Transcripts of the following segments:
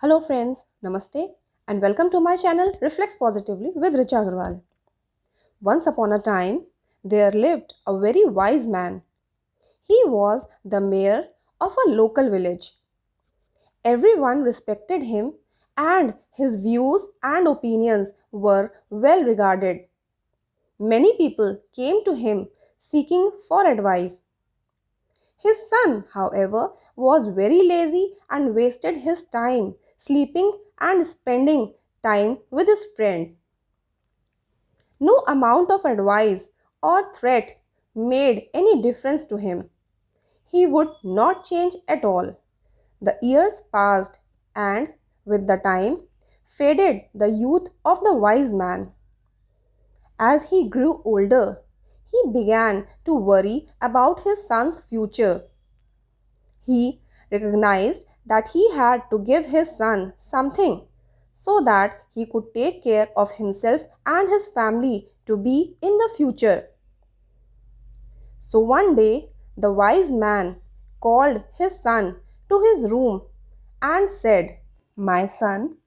Hello friends, Namaste and welcome to my channel Reflects Positively with Richa Agarwal. Once upon a time, there lived a very wise man. He was the mayor of a local village. Everyone respected him and his views and opinions were well regarded. Many people came to him seeking for advice. His son, however, was very lazy and wasted his time sleeping and spending time with his friends. No amount of advice or threat made any difference to him. He would not change at all. The years passed, and with the time faded the youth of the wise man. As he grew older, he began to worry about his son's future. He recognized that he had to give his son something so that he could take care of himself and his family to be in the future. So one day, the wise man called his son to his room and said, "My son,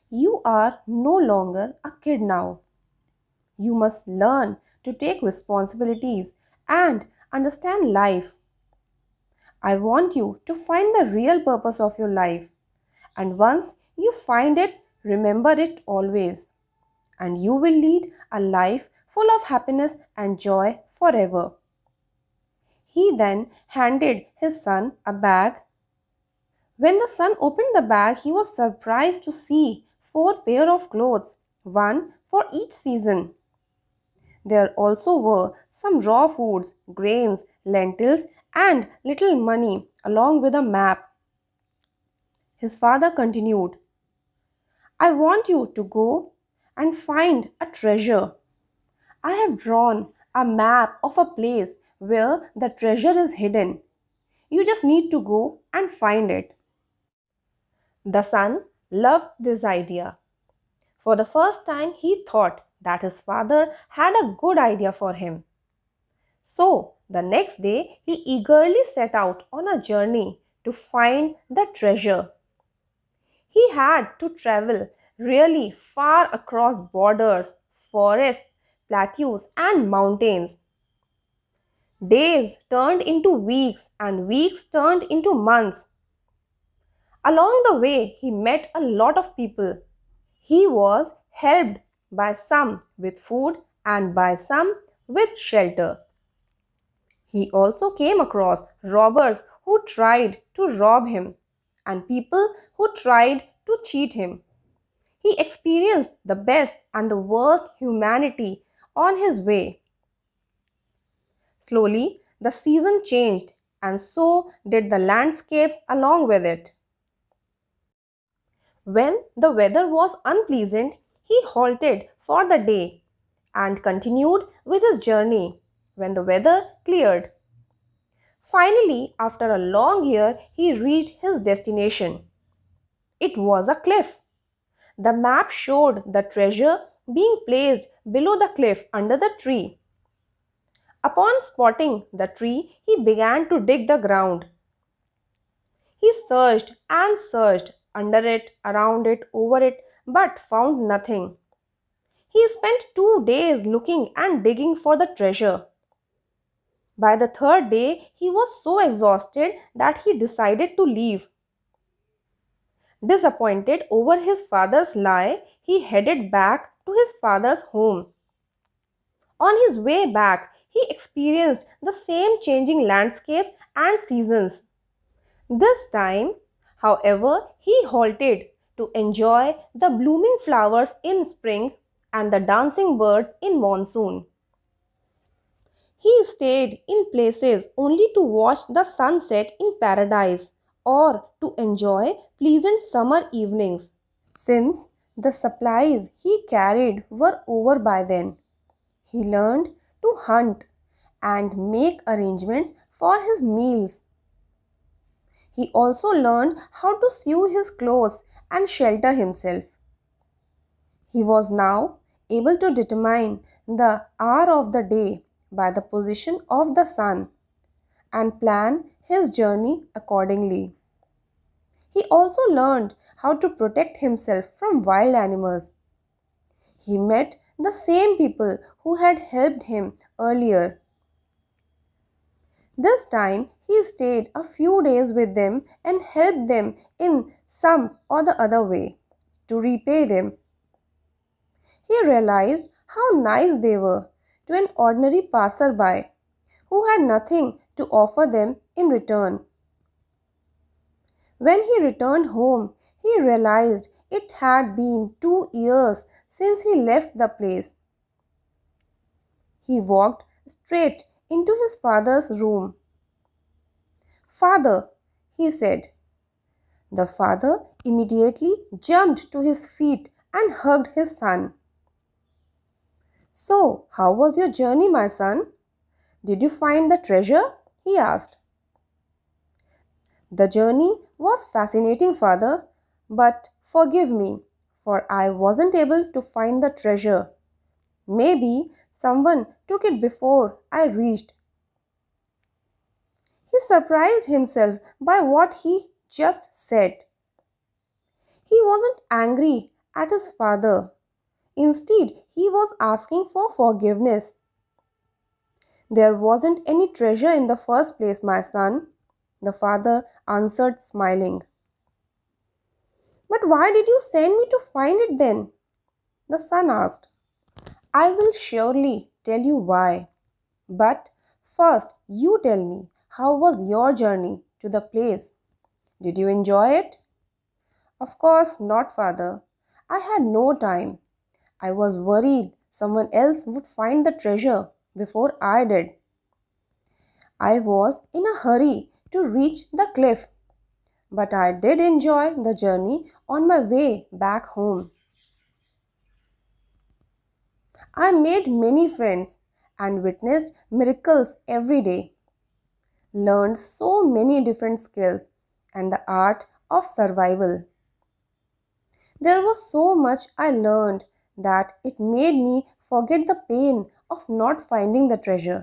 you are no longer a kid now. You must learn to take responsibilities and understand life. I want you to find the real purpose of your life. And once you find it, remember it always. And you will lead a life full of happiness and joy forever." He then handed his son a bag. When the son opened the bag, he was surprised to see four pairs of clothes, one for each season. There also were some raw foods, grains, lentils, and little money, along with a map. His father continued, "I want you to go and find a treasure. I have drawn a map of a place where the treasure is hidden. You just need to go and find it." The son loved this idea. For the first time, he thought that his father had a good idea for him. So, the next day, he eagerly set out on a journey to find the treasure. He had to travel really far across borders, forests, plateaus, and mountains. Days turned into weeks, and weeks turned into months. Along the way, he met a lot of people. He was helped by some with food and by some with shelter. He also came across robbers who tried to rob him and people who tried to cheat him. He experienced the best and the worst humanity on his way. Slowly, the season changed, and so did the landscapes along with it. When the weather was unpleasant, he halted for the day and continued with his journey when the weather cleared. Finally, after a long year, he reached his destination. It was a cliff. The map showed the treasure being placed below the cliff under the tree. Upon spotting the tree, he began to dig the ground. He searched and searched under it, around it, over it, but found nothing. He spent 2 days looking and digging for the treasure. By the third day, he was so exhausted that he decided to leave. Disappointed over his father's lie, he headed back to his father's home. On his way back, he experienced the same changing landscapes and seasons. This time, however, he halted to enjoy the blooming flowers in spring and the dancing birds in monsoon. He stayed in places only to watch the sunset in paradise or to enjoy pleasant summer evenings. Since the supplies he carried were over by then, he learned to hunt and make arrangements for his meals. He also learned how to sew his clothes and shelter himself. He was now able to determine the hour of the day by the position of the sun and plan his journey accordingly. He also learned how to protect himself from wild animals. He met the same people who had helped him earlier. This time he stayed a few days with them and helped them in some or the other way to repay them. He realized how nice they were to an ordinary passerby who had nothing to offer them in return. When he returned home, he realized it had been 2 years since he left the place. He walked straight into his father's room. "Father," he said. The father immediately jumped to his feet and hugged his son. "So, how was your journey, my son? Did you find the treasure?" he asked. "The journey was fascinating, father, but forgive me, for I wasn't able to find the treasure. Maybe someone took it before I reached." He surprised himself by what he just said. He wasn't angry at his father. Instead, he was asking for forgiveness. "There wasn't any treasure in the first place, my son," the father answered, smiling. "But why did you send me to find it then?" the son asked. "I will surely tell you why. But first, you tell me, how was your journey to the place? Did you enjoy it?" "Of course not, father. I had no time. I was worried someone else would find the treasure before I did. I was in a hurry to reach the cliff, but I did enjoy the journey on my way back home. I made many friends and witnessed miracles every day, learned so many different skills and the art of survival. There was so much I learned that it made me forget the pain of not finding the treasure."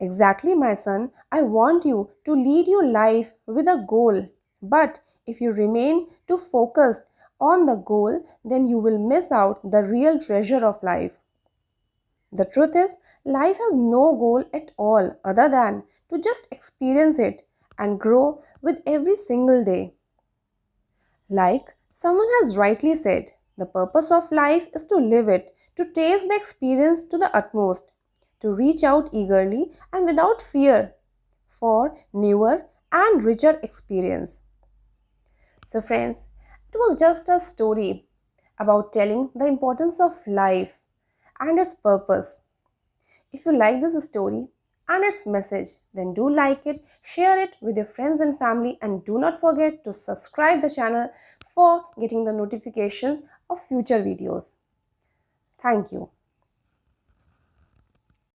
"Exactly, my son. I want you to lead your life with a goal. But if you remain too focused on the goal, then you will miss out the real treasure of life. The truth is, life has no goal at all other than to just experience it and grow with every single day." Like someone has rightly said, the purpose of life is to live it, to taste the experience to the utmost, to reach out eagerly and without fear for newer and richer experience. So, friends, it was just a story about telling the importance of life and its purpose. If you like this story and its message, then do like it, share it with your friends and family, and do not forget to subscribe the channel for getting the notifications of future videos. Thank you.